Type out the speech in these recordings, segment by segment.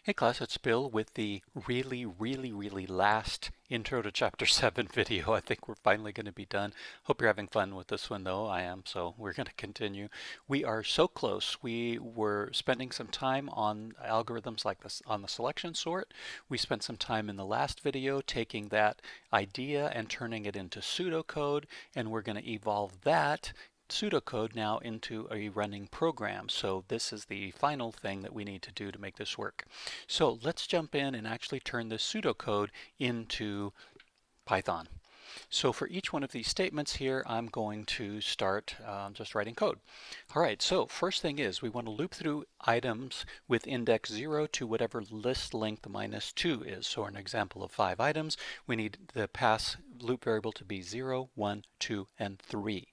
Hey class, it's Bill with the really last intro to chapter 7 video. I think we're finally going to be done. Hope you're having fun with this one though. I am, so we're going to continue. We are so close. We were spending some time on algorithms like this on the selection sort. We spent some time in the last video taking that idea and turning it into pseudocode, and we're going to evolve that pseudocode now into a running program. So this is the final thing that we need to do to make this work. So let's jump in and actually turn this pseudocode into Python. So for each one of these statements here, I'm going to start just writing code. All right, so first thing is we want to loop through items with index 0 to whatever list length -2 is. So an example of 5 items, we need the pass loop variable to be 0, 1, 2, and 3.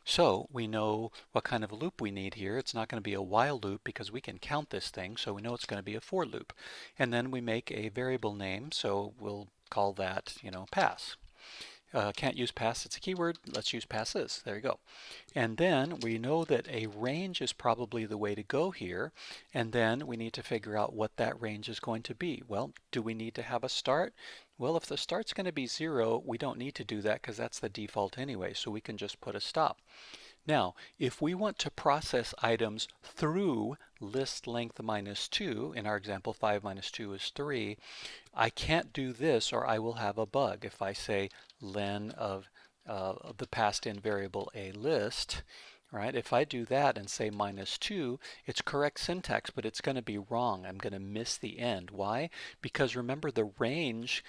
So we know what kind of a loop we need here. It's not going to be a while loop because we can count this thing, so we know it's going to be a for loop. And then we make a variable name, so we'll call that, pass. Can't use pass, it's a keyword. Let's use passes. There you go. And then we know that a range is probably the way to go here. And then we need to figure out what that range is going to be. Well, do we need to have a start? Well, if the start's going to be 0, we don't need to do that because that's the default anyway. So we can just put a stop. Now, if we want to process items through list length -2, in our example 5 minus 2 is 3, I can't do this or I will have a bug. If I say len of the passed in variable a list, right? If I do that and say -2, it's correct syntax, but it's going to be wrong. I'm going to miss the end. Why? Because remember the range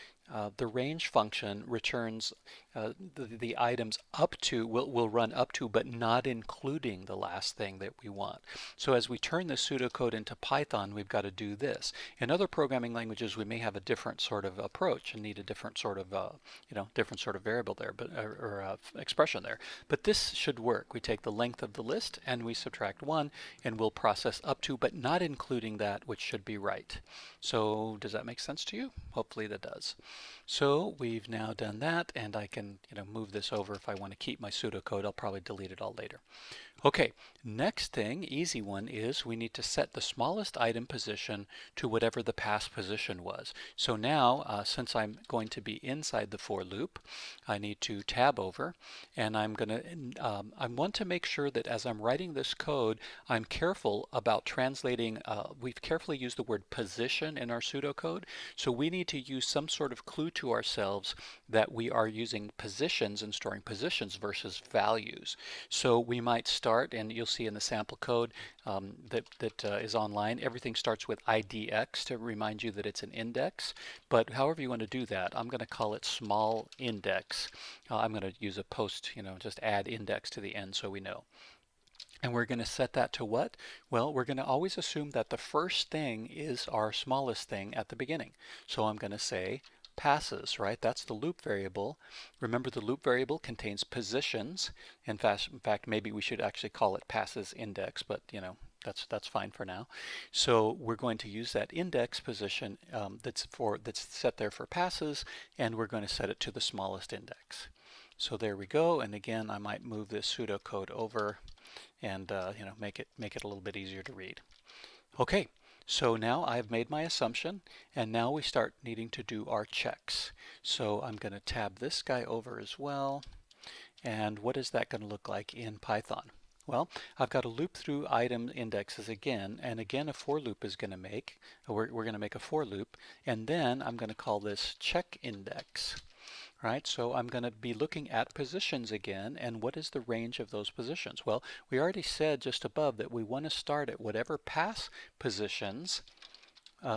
function returns the items up to, will run up to, but not including the last thing that we want. So as we turn the pseudocode into Python, we've got to do this. In other programming languages, we may have a different sort of approach and need a different sort of, different sort of variable there, but or expression there. But this should work. We take the length of the list and we subtract 1, and we'll process up to, but not including that, which should be right. So does that make sense to you? Hopefully that does. So we've now done that, and I can move this over if I want to keep my pseudocode. I'll probably delete it all later. Okay, next thing, easy one, is we need to set the smallest item position to whatever the past position was. So now, since I'm going to be inside the for loop, I need to tab over, and I'm going to, I want to make sure that as I'm writing this code, I'm careful about translating, we've carefully used the word position in our pseudocode, so we need to use some sort of clue to ourselves that we are using positions and storing positions versus values. So we might start, and you'll see in the sample code that is online, everything starts with IDX to remind you that it's an index. But however you want to do that, I'm going to call it small index. I'm going to use a post, just add index to the end so we know. And we're going to set that to what? Well, we're going to always assume that the first thing is our smallest thing at the beginning. So I'm going to say passes, right? That's the loop variable. Remember, the loop variable contains positions. In fact, maybe we should actually call it passes index, but that's fine for now. So we're going to use that index position that's set there for passes, and we're going to set it to the smallest index. So there we go. And again, I might move this pseudocode over and make it a little bit easier to read. Okay. So now I've made my assumption, and now we start needing to do our checks. So I'm going to tab this guy over as well. And what is that going to look like in Python? Well, I've got to loop through item indexes again, and again a for loop is going to make, we're going to make a for loop, and then I'm going to call this check index. Right, so I'm going to be looking at positions again, and what is the range of those positions? Well, we already said just above that we want to start at whatever pass positions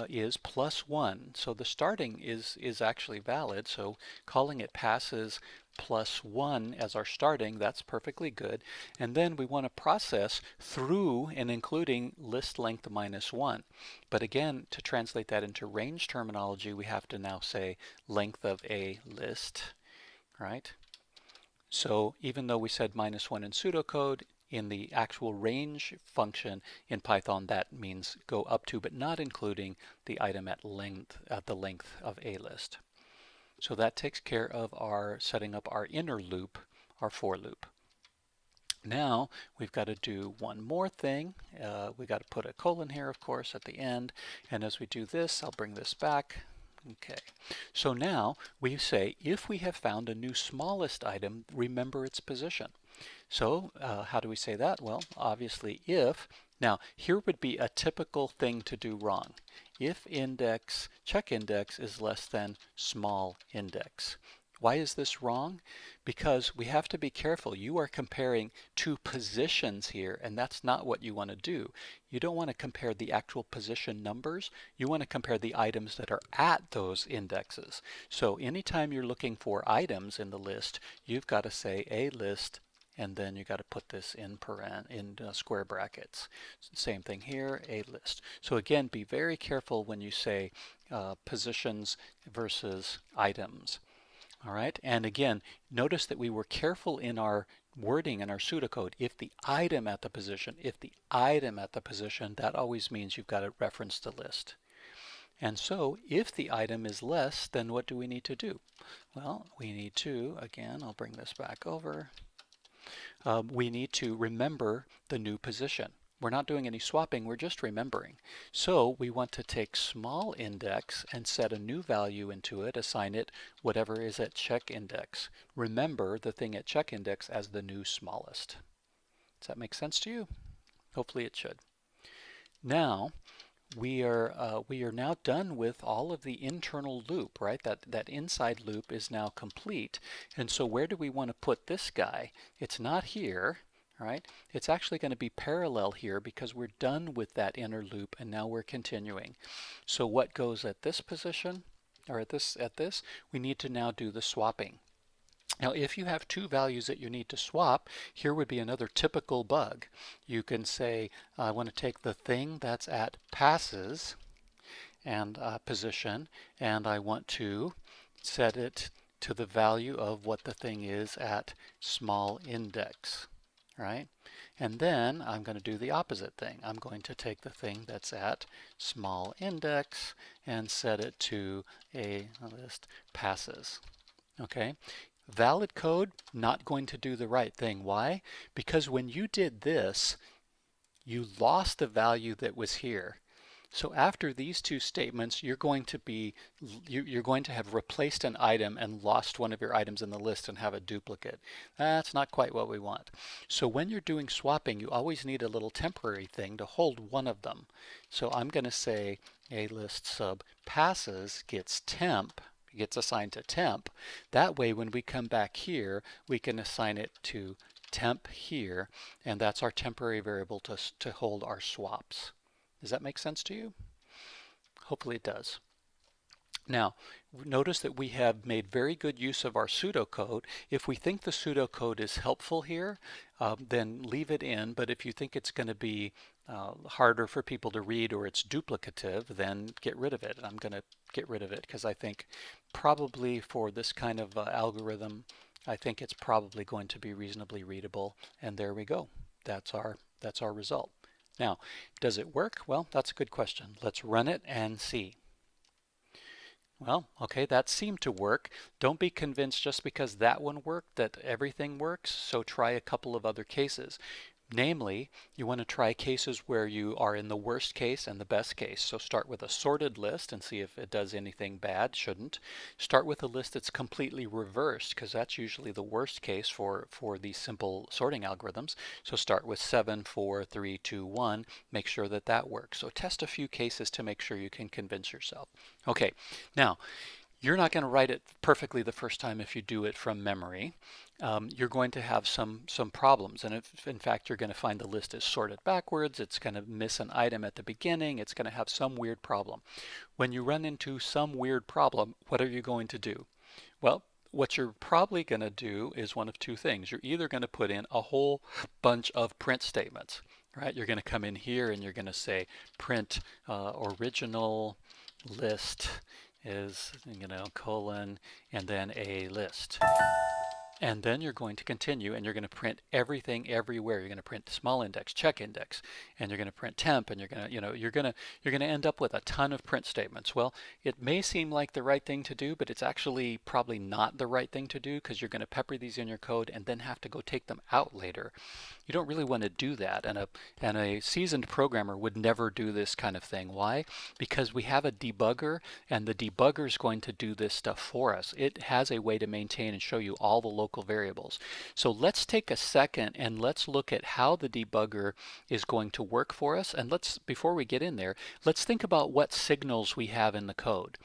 is +1. So the starting is actually valid, so calling it passes +1 as our starting, that's perfectly good. And then we want to process through and including list length -1. But again, to translate that into range terminology, we have to now say length of a list, right? So even though we said -1 in pseudocode, in the actual range function in Python, that means go up to, but not including the item at the length of a list. So that takes care of our setting up our inner loop, our for loop. Now we've got to do one more thing. We've got to put a colon here, of course, at the end. And as we do this, I'll bring this back. Okay, so now we say if we have found a new smallest item, remember its position. So how do we say that? Well, obviously if. Now here would be a typical thing to do wrong. If index, check index is less than small index. Why is this wrong? Because we have to be careful. You are comparing two positions here, and that's not what you want to do. You don't want to compare the actual position numbers. You want to compare the items that are at those indexes. So anytime you're looking for items in the list, you've got to say a list, and then you got to put this in square brackets. Same thing here, a list. So again, be very careful when you say positions versus items. All right, and again, notice that we were careful in our wording in our pseudocode. If the item at the position, if the item at the position, that always means you've got to reference the list. And so if the item is less, then what do we need to do? Well, we need to, again, I'll bring this back over. We need to remember the new position. We're not doing any swapping, we're just remembering. So we want to take small index and set a new value into it, assign it whatever is at check index. Remember the thing at check index as the new smallest. Does that make sense to you? Hopefully it should. Now, we are now done with all of the internal loop, right? That inside loop is now complete. And so where do we want to put this guy? It's not here, right? It's actually going to be parallel here because we're done with that inner loop and now we're continuing. So what goes at this position, or at this, we need to now do the swapping. Now, if you have two values that you need to swap, here would be another typical bug. You can say, I want to take the thing that's at passes and position, and I want to set it to the value of what the thing is at small index, right? And then I'm going to do the opposite thing. I'm going to take the thing that's at small index and set it to a list passes, okay? Valid code, not going to do the right thing. Why? Because when you did this, you lost the value that was here. So after these two statements, you're going to have replaced an item and lost one of your items in the list and have a duplicate. That's not quite what we want. So when you're doing swapping, you always need a little temporary thing to hold one of them. So I'm going to say a list sub passes gets temp, gets assigned to temp. That way when we come back here, we can assign it to temp here, and that's our temporary variable to hold our swaps. Does that make sense to you? Hopefully it does. Now, notice that we have made very good use of our pseudocode. If we think the pseudocode is helpful here, then leave it in. But if you think it's going to be harder for people to read or it's duplicative, then get rid of it. And I'm going to get rid of it because I think probably for this kind of algorithm, I think it's probably going to be reasonably readable. And there we go. That's our result. Now, does it work? Well, that's a good question. Let's run it and see. Well, okay, that seemed to work. Don't be convinced just because that one worked that everything works, so try a couple of other cases. Namely, you want to try cases where you are in the worst case and the best case. So start with a sorted list and see if it does anything bad. Shouldn't. Start with a list that's completely reversed, because that's usually the worst case for these simple sorting algorithms. So start with 7, 4, 3, 2, 1. Make sure that that works. So test a few cases to make sure you can convince yourself. Okay, now you're not going to write it perfectly the first time if you do it from memory. You're going to have some problems, and if in fact you're going to find the list is sorted backwards, it's going to miss an item at the beginning, it's going to have some weird problem. When you run into some weird problem, what are you going to do? Well, what you're probably going to do is one of two things. You're either going to put in a whole bunch of print statements, right? You're going to come in here and you're going to say print original list is, colon, and then a list. And then you're going to continue and you're going to print everything everywhere. You're going to print small index, check index, and you're going to print temp, and you're going to, you're going to end up with a ton of print statements. Well, it may seem like the right thing to do, but it's actually probably not the right thing to do because you're going to pepper these in your code and then have to go take them out later. You don't really want to do that, and a seasoned programmer would never do this kind of thing. Why? Because we have a debugger, and the debugger is going to do this stuff for us. It has a way to maintain and show you all the local variables. So let's take a second and let's look at how the debugger is going to work for us. And before we get in there, let's think about what signals we have in the code.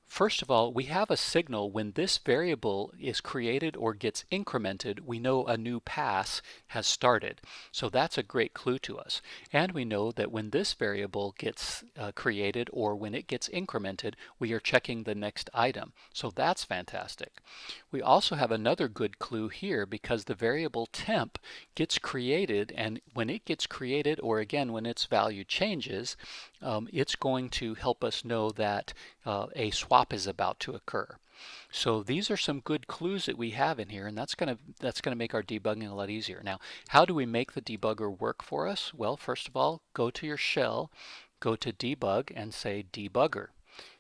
First of all, we have a signal when this variable is created or gets incremented. We know a new pass has started. So that's a great clue to us. And we know that when this variable gets created or when it gets incremented, we are checking the next item. So that's fantastic. We also have another good clue here because the variable temp gets created, and when it gets created, or again when its value changes, it's going to help us know that a swap is about to occur. So these are some good clues that we have in here, and that's going to make our debugging a lot easier. Now, how do we make the debugger work for us? Well, first of all, go to your shell, go to debug, and say debugger.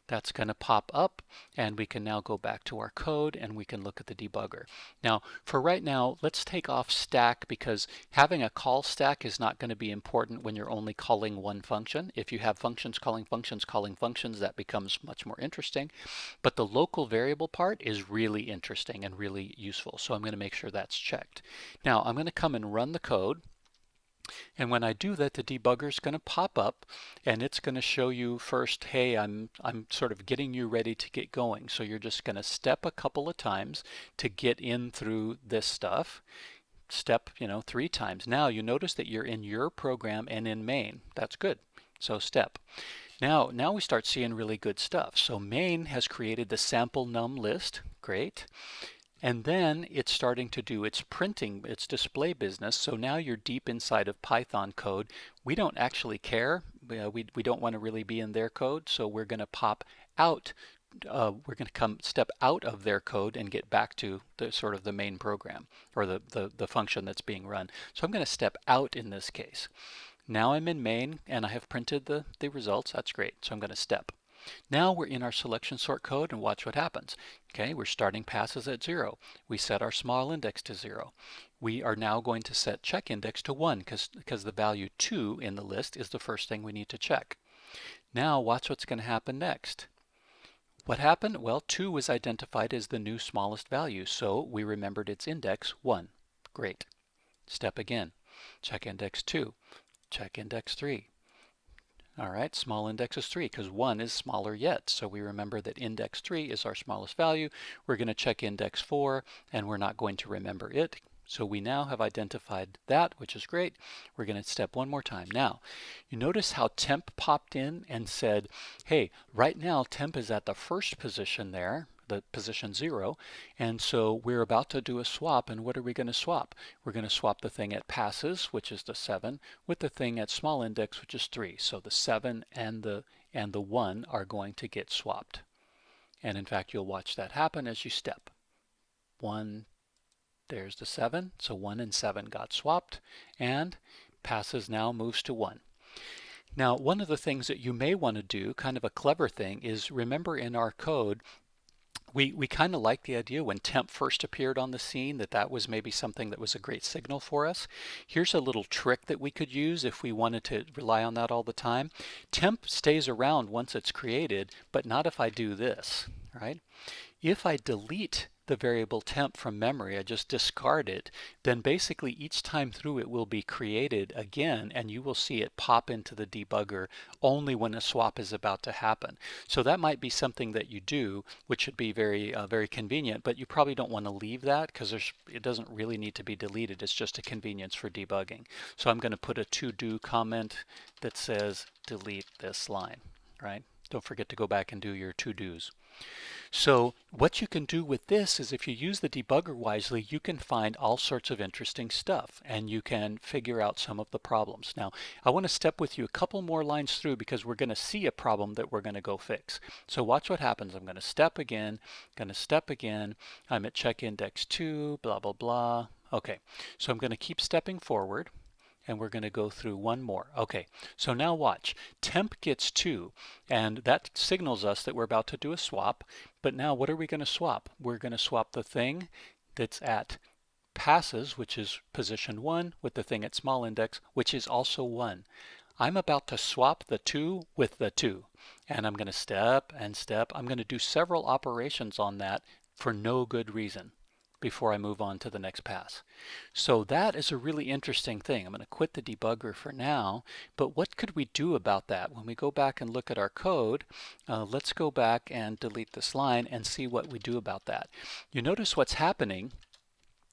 That's going to pop up, and we can now go back to our code and we can look at the debugger. Now, for right now, let's take off stack because having a call stack is not going to be important when you're only calling one function. If you have functions calling functions, that becomes much more interesting. But the local variable part is really interesting and really useful. So I'm going to make sure that's checked. Now, I'm going to come and run the code. And when I do that, the debugger is going to pop up and it's going to show you first, hey, I'm sort of getting you ready to get going. So you're just going to step a couple of times to get in through this stuff. Step, 3 times. Now you notice that you're in your program and in main. That's good. So step. Now we start seeing really good stuff. So main has created the sample num list. Great. And then it's starting to do its printing, its display business. So now you're deep inside of Python code. We don't actually care. We don't want to really be in their code. So we're going to pop out. We're going to step out of their code and get back to the sort of the main program or the function that's being run. So I'm going to step out in this case. Now I'm in main and I have printed the results. That's great. So I'm going to step. Now we're in our selection sort code and watch what happens. Okay, we're starting passes at 0. We set our small index to 0. We are now going to set check index to 1 because the value 2 in the list is the first thing we need to check. Now watch what's going to happen next. What happened? Well, 2 was identified as the new smallest value, so we remembered its index 1. Great. Step again. Check index 2. Check index 3. All right, small index is 3 because 1 is smaller yet. So we remember that index 3 is our smallest value. We're going to check index 4 and we're not going to remember it. So we now have identified that, which is great. We're going to step one more time. Now, you notice how temp popped in and said, hey, right now temp is at the first position there, the position 0, and so we're about to do a swap, and what are we going to swap? We're going to swap the thing at passes, which is the 7, with the thing at small index, which is 3. So the 7 and the 1 are going to get swapped. And in fact, you'll watch that happen as you step. 1, there's the 7, so 1 and 7 got swapped, and passes now moves to 1. Now, one of the things that you may want to do, kind of a clever thing, is remember in our code, we kind of like the idea when temp first appeared on the scene that was maybe something that was a great signal for us. Here's a little trick that we could use if we wanted to rely on that all the time. Temp stays around once it's created, but not if I do this, right? If I delete the variable temp from memory, I just discard it, then basically each time through it will be created again and you will see it pop into the debugger only when a swap is about to happen. So that might be something that you do, which should be very, very convenient, but you probably don't want to leave that because it doesn't really need to be deleted. It's just a convenience for debugging. So I'm going to put a to-do comment that says delete this line, right? Don't forget to go back and do your to-dos. So what you can do with this is if you use the debugger wisely, you can find all sorts of interesting stuff and you can figure out some of the problems. Now, I want to step with you a couple more lines through because we're going to see a problem that we're going to go fix. So watch what happens. I'm going to step again, I'm at check index 2, blah, blah, blah. Okay, so I'm going to keep stepping forward. And we're going to go through one more. Okay, so now watch. Temp gets 2, and that signals us that we're about to do a swap. But now what are we going to swap? We're going to swap the thing that's at passes, which is position 1, with the thing at small index, which is also 1. I'm about to swap the 2 with the 2. And I'm going to step and step. I'm going to do several operations on that for no good reason before I move on to the next pass. So that is a really interesting thing. I'm going to quit the debugger for now, but what could we do about that? When we go back and look at our code, let's go back and delete this line and see what we do about that. You notice what's happening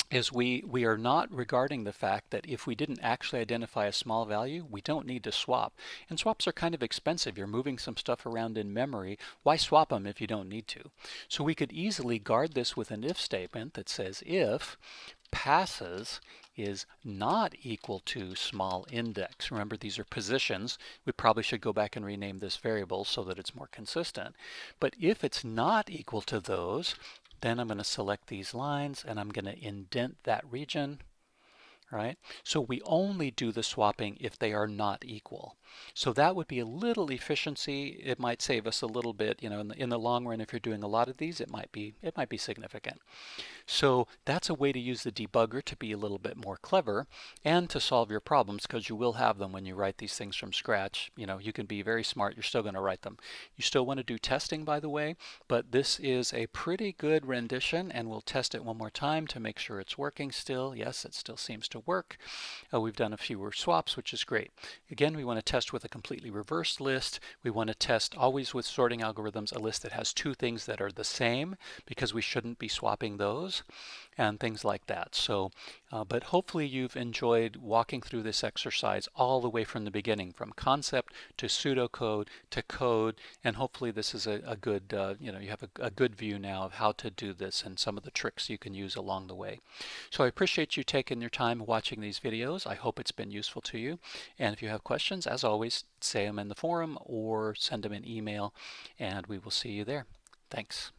is we are not regarding the fact that if we didn't actually identify a small value, we don't need to swap. And swaps are kind of expensive. You're moving some stuff around in memory. Why swap them if you don't need to? So we could easily guard this with an if statement that says if passes is not equal to small index. Remember, these are positions. We probably should go back and rename this variable so that it's more consistent. But if it's not equal to those, then I'm going to select these lines and I'm going to indent that region, right? So we only do the swapping if they are not equal. So that would be a little efficiency. It might save us a little bit, you know, in the long run. If you're doing a lot of these, it might be significant. So that's a way to use the debugger to be a little bit more clever and to solve your problems, because you will have them when you write these things from scratch. You know, you can be very smart. You're still going to write them. You still want to do testing, by the way, but this is a pretty good rendition, and we'll test it one more time to make sure it's working still. Yes, it still seems to work. We've done a few swaps, which is great. Again, we want to test with a completely reversed list. We want to test always with sorting algorithms a list that has two things that are the same, because we shouldn't be swapping those and things like that. So, but hopefully you've enjoyed walking through this exercise all the way from the beginning, from concept to pseudocode to code, and hopefully this is a good, you know, you have a good view now of how to do this and some of the tricks you can use along the way. So I appreciate you taking your time watching these videos. I hope it's been useful to you. And if you have questions, as always, say them in the forum or send them an email, and we will see you there. Thanks.